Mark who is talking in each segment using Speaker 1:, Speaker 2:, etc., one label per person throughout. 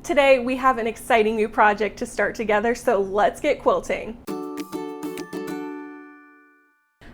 Speaker 1: Today we have an exciting new project to start together, so let's get quilting.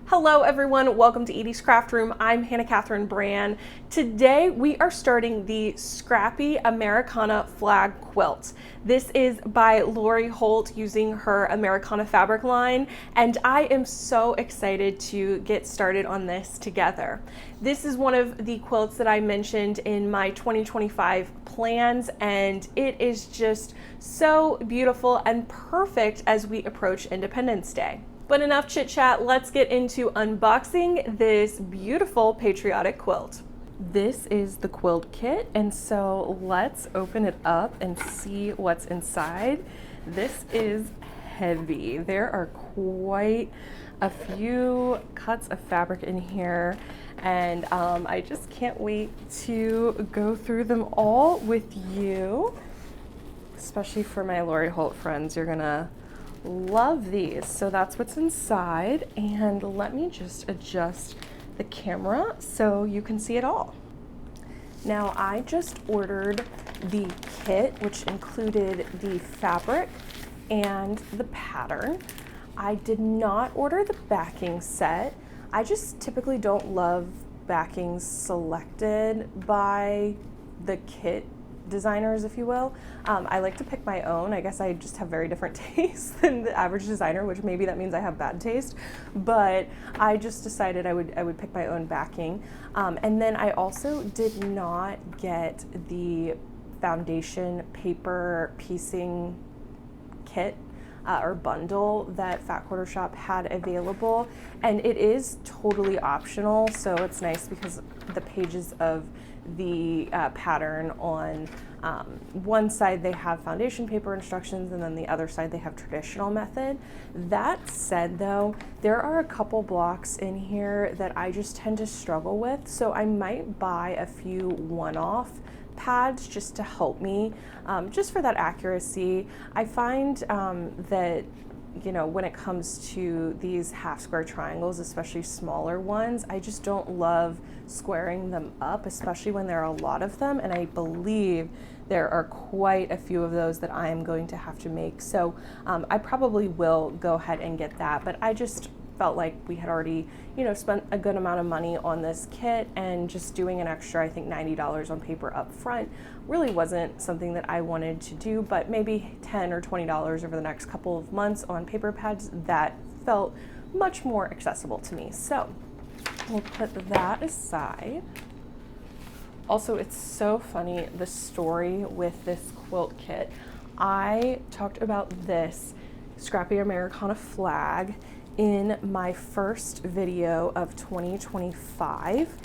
Speaker 1: Hello everyone, welcome to Edie's Craft Room. I'm Hannah Catherine Brand. Today we are starting the Scrappy Americana flag quilt. This is by Holt using her Americana fabric line, and I am so excited to get started on this together. This is one of the quilts that I mentioned in my 2025 plans, and it is just so beautiful and perfect as we approach Independence Day. But enough chit chat, let's get into unboxing this beautiful patriotic quilt. This is the quilt kit, and so let's open it up and see what's inside. This is heavy. There are quite a few cuts of fabric in here, and I just can't wait to go through them all with you, especially for my Holt friends. You're gonna love these. So that's what's inside, and let me just adjust the camera so you can see it all. Now I just ordered the kit, which included the fabric and the pattern. I did not order the backing set. I just typically don't love backings selected by the kit designers, if you will. I like to pick my own. I guess I just have very different tastes than the average designer, which maybe that means I have bad taste, but I just decided I would pick my own backing. And then I also did not get the foundation paper piecing kit or bundle that Fat Quarter Shop had available, and it is totally optional, so it's nice because the pages of the pattern on one side they have foundation paper instructions, and then the other side they have traditional method. That said though, there are a couple blocks in here that I just tend to struggle with, so I might buy a few one-off pads just to help me, just for that accuracy. I find that, you know, when it comes to these half square triangles, especially smaller ones, I just don't love squaring them up, especially when there are a lot of them, and I believe there are quite a few of those that I am going to have to make. So I probably will go ahead and get that, but I just felt like we had already, you know, spent a good amount of money on this kit, and just doing an extra, I think $90 on paper up front really wasn't something that I wanted to do, but maybe $10 or $20 over the next couple of months on paper pads, that felt much more accessible to me. So we'll put that aside. Also, it's so funny, the story with this quilt kit. I talked about this Scrappy Americana flag in my first video of 2025,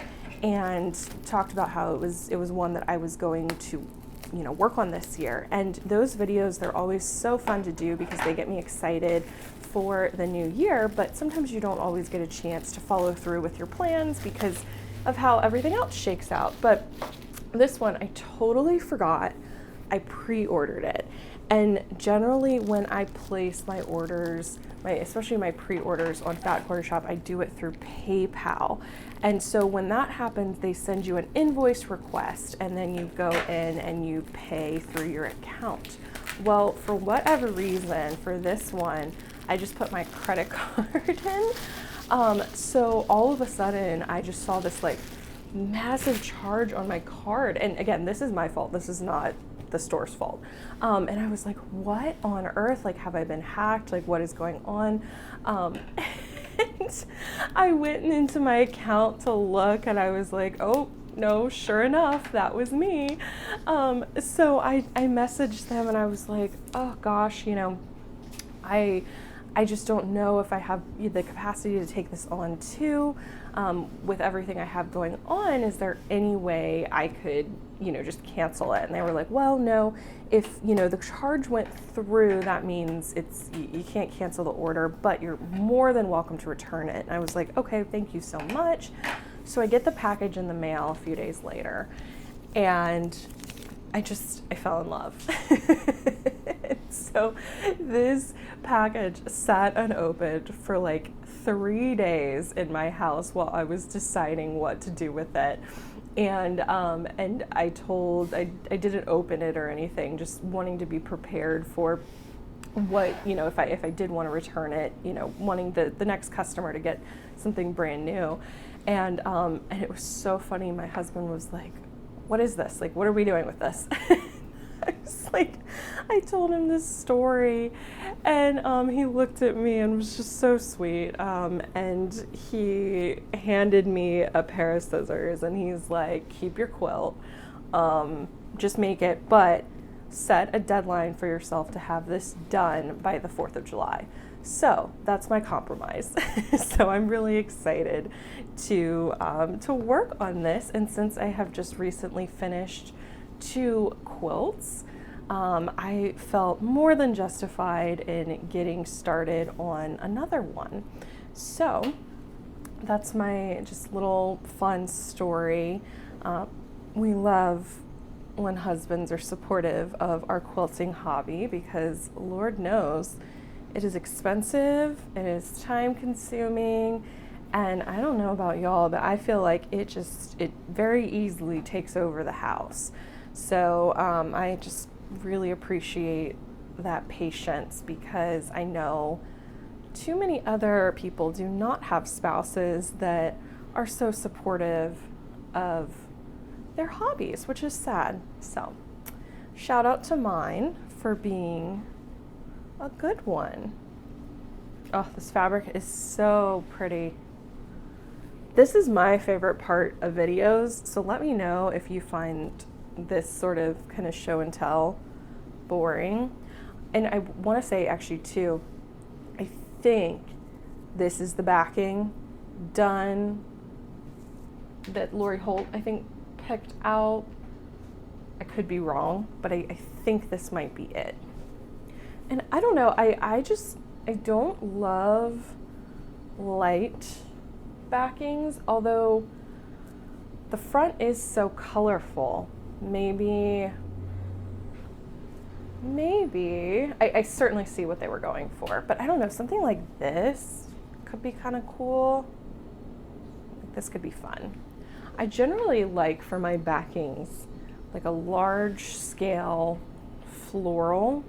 Speaker 1: and talked about how it was one that I was going to, you know, work on this year. And those videos, they're always so fun to do because they get me excited for the new year, but sometimes you don't always get a chance to follow through with your plans because of how everything else shakes out. But this one, I totally forgot I pre-ordered it. And generally when I place my orders, especially my pre-orders on Fat Quarter Shop, I do it through PayPal. And so when that happens, they send you an invoice request, and then you go in and you pay through your account. Well, for whatever reason, for this one, I just put my credit card in. So all of a sudden, I just saw this like massive charge on my card. And again, this is my fault. This is not the store's fault. And I was like, what on earth? Like, have I been hacked? Like, what is going on? And I went into my account to look, and I was like, oh, no, sure enough, that was me. So I messaged them, and I was like, oh gosh, you know, I just don't know if I have the capacity to take this on too. With everything I have going on, is there any way I could, you know, just cancel it? And they were like, well, no, if, you know, the charge went through, that means you can't cancel the order, but you're more than welcome to return it. And I was like, okay, thank you so much. So I get the package in the mail a few days later, and I fell in love. So this package sat unopened for like 3 days in my house while I was deciding what to do with it. And I didn't open it or anything, just wanting to be prepared for what, if I did want to return it, wanting the next customer to get something brand new. And it was so funny. My husband was like, "What is this? Like, what are we doing with this?" I was like, I told him this story, and he looked at me and was just so sweet. And he handed me a pair of scissors, and he's like, "Keep your quilt, just make it, but set a deadline for yourself to have this done by the 4th of July. So that's my compromise. So I'm really excited to work on this. And since I have just recently finished 2 quilts, I felt more than justified in getting started on another one. So that's my just little fun story. We love when husbands are supportive of our quilting hobby, because Lord knows it is expensive, it is time consuming, and I don't know about y'all, but I feel like it very easily takes over the house. So I just really appreciate that patience, because I know too many other people do not have spouses that are so supportive of their hobbies, which is sad. So shout out to mine for being a good one. Oh, this fabric is so pretty. This is my favorite part of videos, so let me know if you find this sort of kind of show and tell boring. And I want to say actually too, I think this is the backing done that Lori Holt, I think, picked out. I could be wrong, but I think this might be it. And I don't know, I don't love light backings, although the front is so colorful. Maybe I certainly see what they were going for, but I don't know, something like this could be kind of cool. This could be fun. I generally like for my backings like a large scale floral,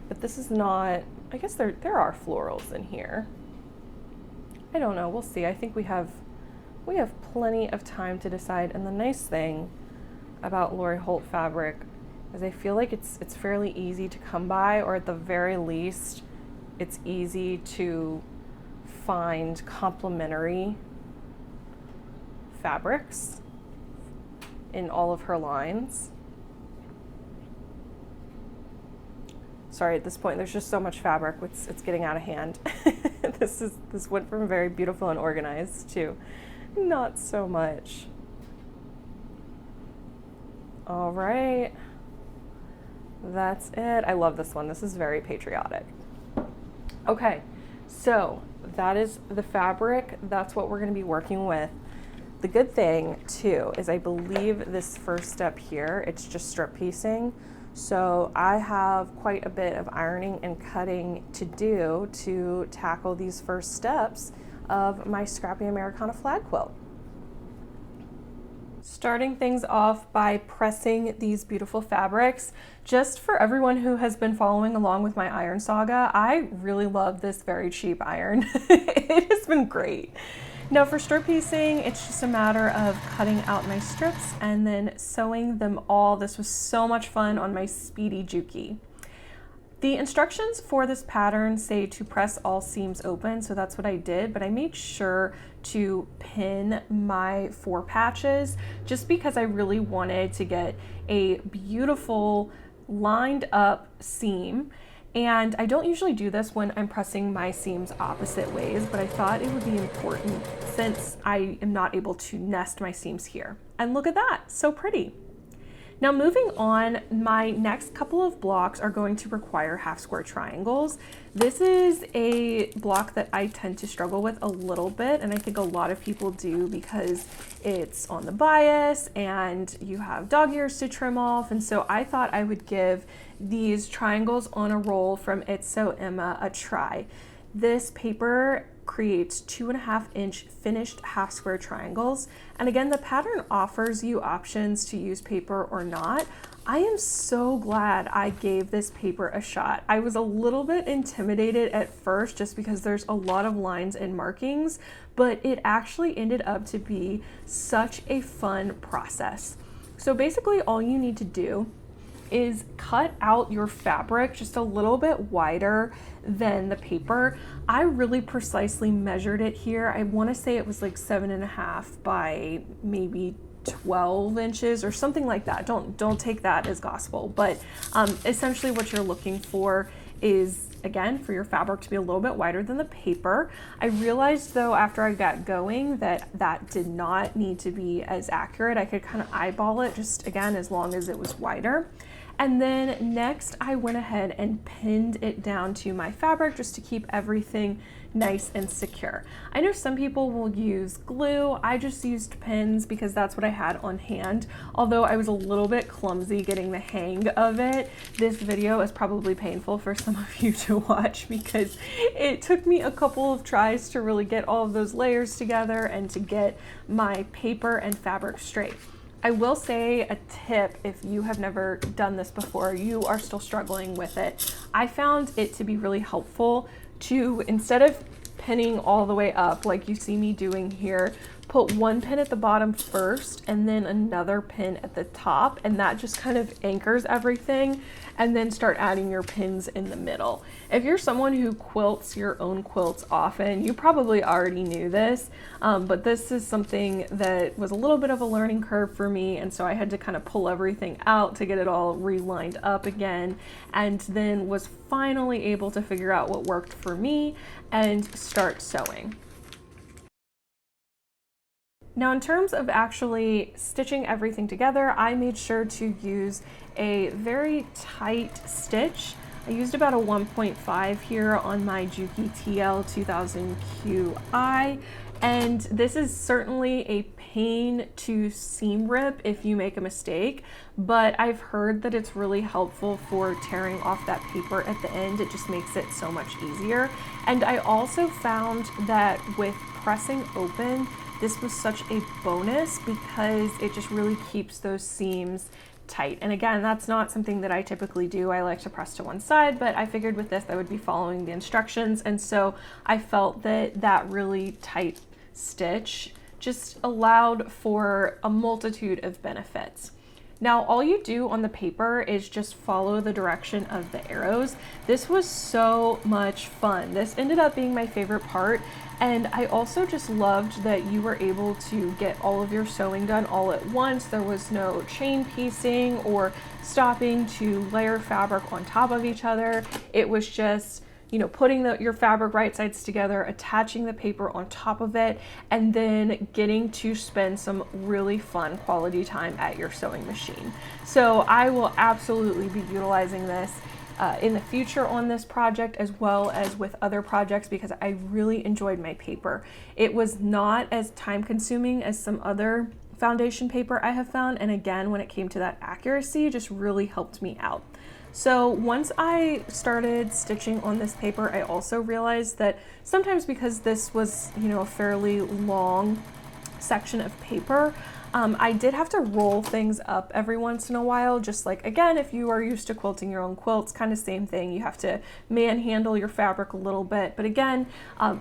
Speaker 1: but this is not, I guess there are florals in here. I don't know, we'll see. I think we have plenty of time to decide. And the nice thing about Lori Holt fabric is I feel like it's fairly easy to come by, or at the very least it's easy to find complementary fabrics in all of her lines. Sorry, at this point there's just so much fabric, it's getting out of hand. This went from very beautiful and organized to not so much. All right, that's it. I love this one. This is very patriotic. Okay, so that is the fabric. That's what we're going to be working with. The good thing too is I believe this first step here, it's just strip piecing. So I have quite a bit of ironing and cutting to do to tackle these first steps of my Scrappy Americana flag quilt. Starting things off by pressing these beautiful fabrics. Just for everyone who has been following along with my iron saga, I really love this very cheap iron. It has been great. Now for strip piecing, it's just a matter of cutting out my strips and then sewing them all. This was so much fun on my Speedy Juki. The instructions for this pattern say to press all seams open, so that's what I did, but I made sure to pin my 4 patches just because I really wanted to get a beautiful lined up seam. And I don't usually do this when I'm pressing my seams opposite ways, but I thought it would be important since I am not able to nest my seams here. And look at that, so pretty. Now moving on, my next couple of blocks are going to require half square triangles. This is a block that I tend to struggle with a little bit, and I think a lot of people do because it's on the bias and you have dog ears to trim off. And so I thought I would give these triangles on a roll from It's So Emma a try. This paper creates 2.5-inch finished half square triangles. And again, the pattern offers you options to use paper or not. I am so glad I gave this paper a shot. I was a little bit intimidated at first just because there's a lot of lines and markings, but it actually ended up to be such a fun process. So basically all you need to do is cut out your fabric just a little bit wider than the paper. I really precisely measured it here. I want to say it was like 7.5 by maybe 12 inches or something like that. Don't take that as gospel, but essentially what you're looking for is, again, for your fabric to be a little bit wider than the paper. I realized though after I got going that that did not need to be as accurate. I could kind of eyeball it just, again, as long as it was wider. And then next I went ahead and pinned it down to my fabric just to keep everything nice and secure. I know some people will use glue. I just used pins because that's what I had on hand. Although I was a little bit clumsy getting the hang of it, this video is probably painful for some of you to watch because it took me a couple of tries to really get all of those layers together and to get my paper and fabric straight. I will say a tip if you have never done this before, you are still struggling with it. I found it to be really helpful to, instead of pinning all the way up like you see me doing here, put one pin at the bottom first and then another pin at the top, and that just kind of anchors everything, and then start adding your pins in the middle. If you're someone who quilts your own quilts often, you probably already knew this, but this is something that was a little bit of a learning curve for me, and so I had to kind of pull everything out to get it all relined up again, and then was finally able to figure out what worked for me and start sewing. Now in terms of actually stitching everything together, I made sure to use a very tight stitch. I used about a 1.5 here on my Juki TL 2000 QI, and this is certainly a pain to seam rip if you make a mistake, but I've heard that it's really helpful for tearing off that paper at the end. It just makes it so much easier. And I also found that with pressing open, this was such a bonus because it just really keeps those seams tight. And again, that's not something that I typically do. I like to press to one side, but I figured with this I would be following the instructions, and so I felt that that really tight stitch just allowed for a multitude of benefits. Now all you do on the paper is just follow the direction of the arrows. This was so much fun. This ended up being my favorite part, and I also just loved that you were able to get all of your sewing done all at once. There was no chain piecing or stopping to layer fabric on top of each other. It was just, you know, putting your fabric right sides together, attaching the paper on top of it, and then getting to spend some really fun quality time at your sewing machine. So I will absolutely be utilizing this in the future on this project as well as with other projects because I really enjoyed my paper. It was not as time consuming as some other foundation paper I have found, and again, when it came to that accuracy, just really helped me out. So once I started stitching on this paper, I also realized that sometimes because this was, you know, a fairly long section of paper, I did have to roll things up every once in a while, just like, again, if you are used to quilting your own quilts, kind of same thing. You have to manhandle your fabric a little bit, but again,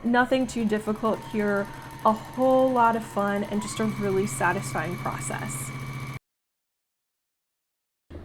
Speaker 1: nothing too difficult here, a whole lot of fun and just a really satisfying process.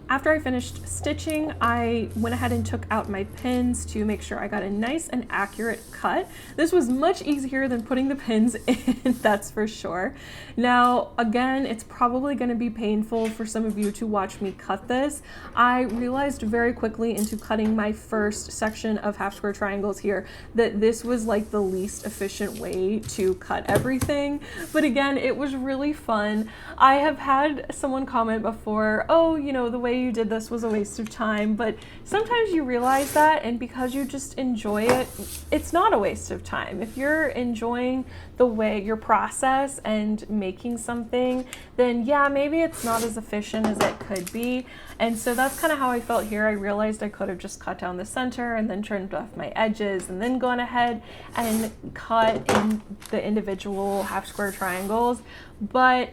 Speaker 1: After I finished stitching, I went ahead and took out my pins to make sure I got a nice and accurate cut. This was much easier than putting the pins in, that's for sure. Now, again, it's probably going to be painful for some of you to watch me cut this. I realized very quickly into cutting my first section of half square triangles here that this was like the least efficient way to cut everything. But again, it was really fun. I have had someone comment before, oh, you know, the way you did this was a waste of time, but sometimes you realize that, and because you just enjoy it, it's not a waste of time. If you're enjoying the way your process and making something, then yeah, maybe it's not as efficient as it could be. And so that's kind of how I felt here. I realized I could have just cut down the center and then trimmed off my edges and then gone ahead and cut in the individual half square triangles. But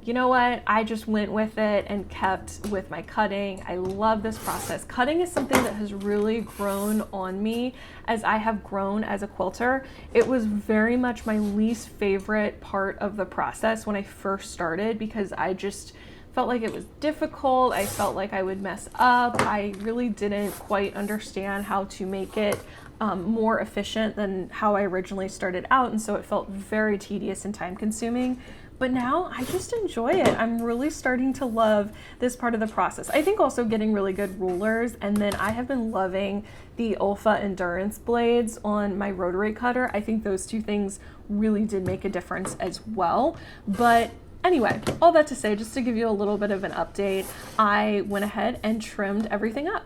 Speaker 1: you know what? I just went with it and kept with my cutting. I love this process. Cutting is something that has really grown on me as I have grown as a quilter. It was very much my least favorite part of the process when I first started because I just felt like it was difficult. I felt like I would mess up. I really didn't quite understand how to make it more efficient than how I originally started out, and so it felt very tedious and time consuming. But now I just enjoy it. I'm really starting to love this part of the process. I think also getting really good rulers, and then I have been loving the Olfa Endurance blades on my rotary cutter. I think those two things really did make a difference as well. But anyway, all that to say, just to give you a little bit of an update, I went ahead and trimmed everything up.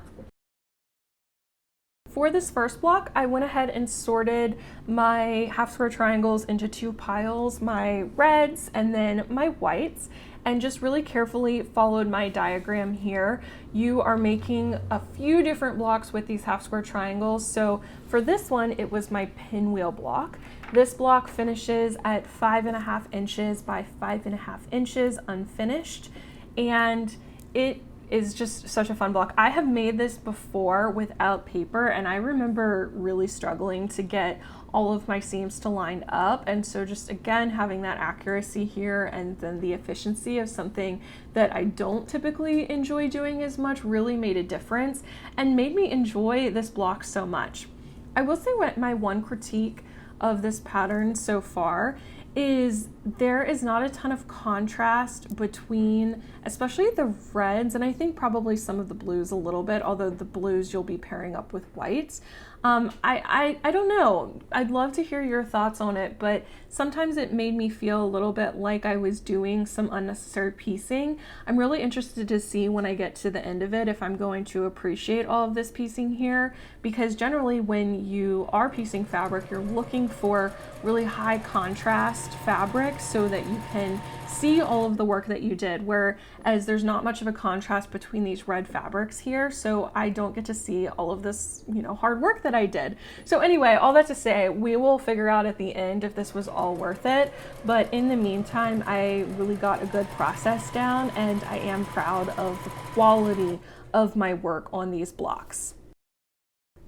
Speaker 1: For this first block, I went ahead and sorted my half square triangles into two piles, my reds and then my whites, and just really carefully followed my diagram here. You are making a few different blocks with these half square triangles. So for this one, it was my pinwheel block. This block finishes at 5.5 inches by 5.5 inches unfinished, and it is just such a fun block. I have made this before without paper, and I remember really struggling to get all of my seams to line up, and so just again having that accuracy here and then the efficiency of something that I don't typically enjoy doing as much really made a difference and made me enjoy this block so much. I will say what my one critique of this pattern so far is there is not a ton of contrast between, especially the reds, and I think probably some of the blues a little bit, although the blues you'll be pairing up with whites. I don't know. I'd love to hear your thoughts on it, but sometimes it made me feel a little bit like I was doing some unnecessary piecing. I'm really interested to see when I get to the end of it if I'm going to appreciate all of this piecing here, because generally when you are piecing fabric, you're looking for really high contrast fabric so that you can see all of the work that you did, whereas there's not much of a contrast between these red fabrics here, so I don't get to see all of this, hard work that I did. So anyway, all that to say, we will figure out at the end if this was all worth it, but in the meantime, I really got a good process down, and I am proud of the quality of my work on these blocks.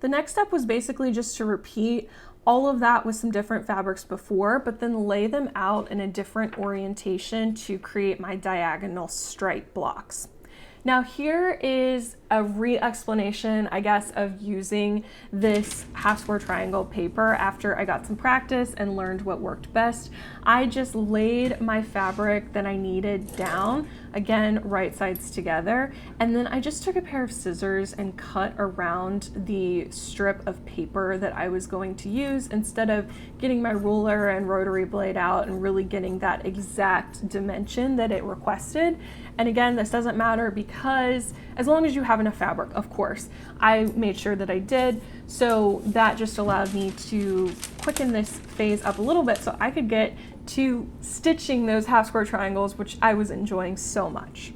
Speaker 1: The next step was basically just to repeat all of that with some different fabrics before, but then lay them out in a different orientation to create my diagonal stripe blocks. Now here is a re-explanation, I guess, of using this half square triangle paper after I got some practice and learned what worked best. I just laid my fabric that I needed down, again, right sides together, and then I just took a pair of scissors and cut around the strip of paper that I was going to use instead of getting my ruler and rotary blade out and really getting that exact dimension that it requested. And again, this doesn't matter because as long as you have enough fabric, of course. I made sure that I did, so that just allowed me to quicken this phase up a little bit so I could get to stitching those half square triangles, which I was enjoying so much.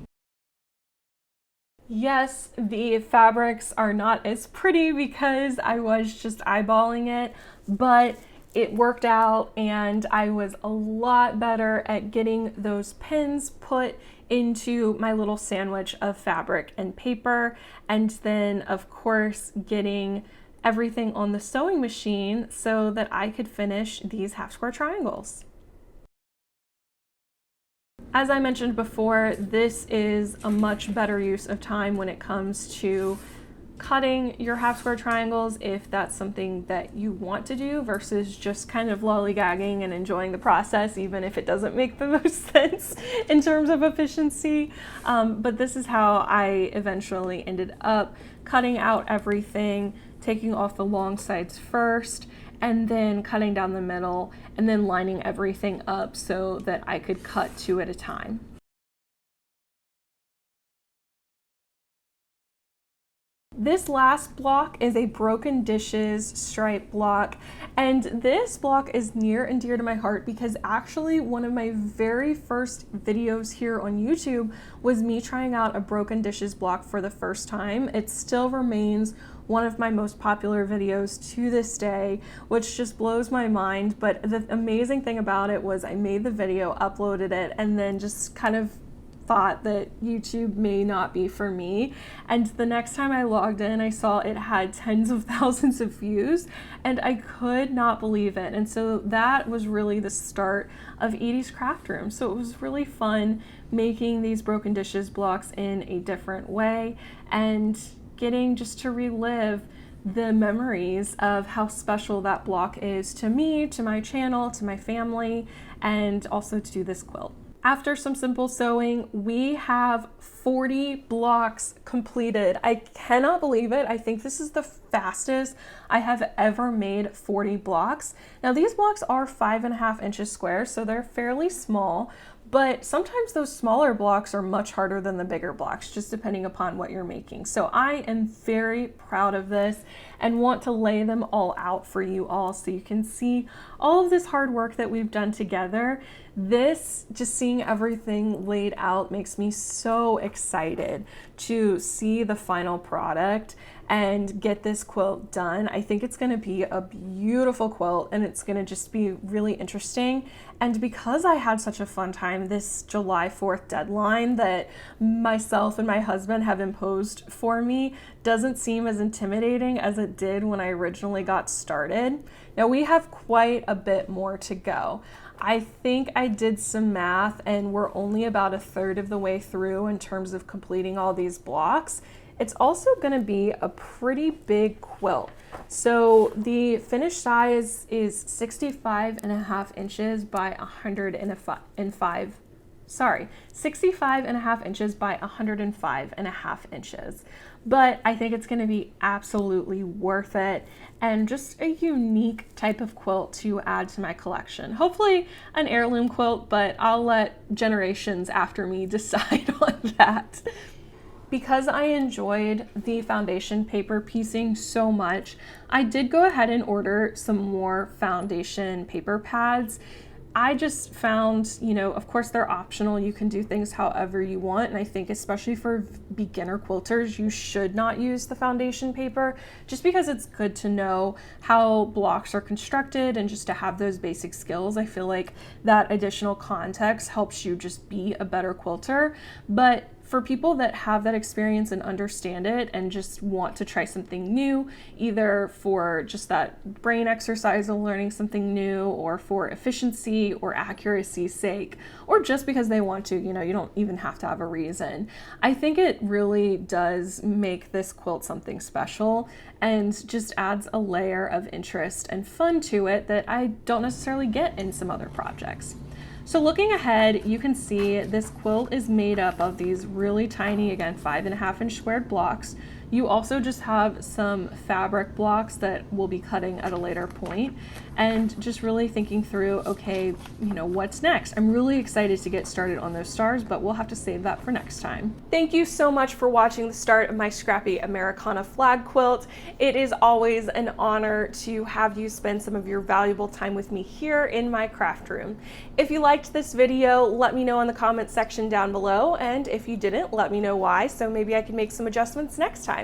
Speaker 1: Yes, the fabrics are not as pretty because I was just eyeballing it, but it worked out and I was a lot better at getting those pins put into my little sandwich of fabric and paper, and then of course getting everything on the sewing machine so that I could finish these half square triangles. As I mentioned before, this is a much better use of time when it comes to cutting your half square triangles if that's something that you want to do versus just kind of lollygagging and enjoying the process even if it doesn't make the most sense in terms of efficiency. But this is how I eventually ended up cutting out everything, taking off the long sides first, and then cutting down the middle, and then lining everything up so that I could cut two at a time. This last block is a broken dishes stripe block, and this block is near and dear to my heart because actually one of my very first videos here on YouTube was me trying out a broken dishes block for the first time. It still remains one of my most popular videos to this day, which just blows my mind. But the amazing thing about it was I made the video, uploaded it, and then just kind of thought that YouTube may not be for me. And the next time I logged in, I saw it had tens of thousands of views, and I could not believe it. And so that was really the start of Edie's Craft Room. So it was really fun making these broken dishes blocks in a different way and getting just to relive the memories of how special that block is to me, to my channel, to my family, and also to this quilt. After some simple sewing, we have 40 blocks completed. I cannot believe it. I think this is the fastest I have ever made 40 blocks. Now these blocks are 5.5 inches square, so they're fairly small, but sometimes those smaller blocks are much harder than the bigger blocks, just depending upon what you're making. So I am very proud of this and want to lay them all out for you all so you can see all of this hard work that we've done together. This, just seeing everything laid out, makes me so excited to see the final product and get this quilt done. I think it's going to be a beautiful quilt, and it's going to just be really interesting. And because I had such a fun time, this July 4th deadline that myself and my husband have imposed for me doesn't seem as intimidating as it did when I originally got started. Now we have quite a bit more to go. I think I did some math and we're only about 1/3 of the way through in terms of completing all these blocks. It's also going to be a pretty big quilt. So the finished size is 65.5 inches by 65.5 inches by 105.5 inches. But I think it's going to be absolutely worth it and just a unique type of quilt to add to my collection. Hopefully an heirloom quilt, but I'll let generations after me decide on that. Because I enjoyed the foundation paper piecing so much, I did go ahead and order some more foundation paper pads. I just found, of course they're optional. You can do things however you want. And I think especially for beginner quilters, you should not use the foundation paper just because it's good to know how blocks are constructed and just to have those basic skills. I feel like that additional context helps you just be a better quilter. But for people that have that experience and understand it and just want to try something new, either for just that brain exercise of learning something new or for efficiency or accuracy's sake, or just because they want to, you don't even have to have a reason. I think it really does make this quilt something special and just adds a layer of interest and fun to it that I don't necessarily get in some other projects. So looking ahead, you can see this quilt is made up of these really tiny, again, 5.5 inch squared blocks. You also just have some fabric blocks that we'll be cutting at a later point, and just really thinking through, okay, what's next? I'm really excited to get started on those stars, but we'll have to save that for next time. Thank you so much for watching the start of my Scrappy Americana flag quilt. It is always an honor to have you spend some of your valuable time with me here in my craft room. If you liked this video, let me know in the comments section down below, and if you didn't, let me know why, so maybe I can make some adjustments next time.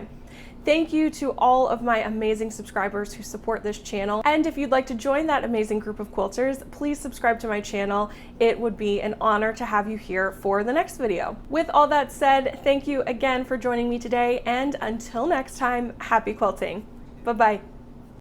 Speaker 1: Thank you to all of my amazing subscribers who support this channel. And if you'd like to join that amazing group of quilters, please subscribe to my channel. It would be an honor to have you here for the next video. With all that said, thank you again for joining me today. And until next time, happy quilting. Bye-bye.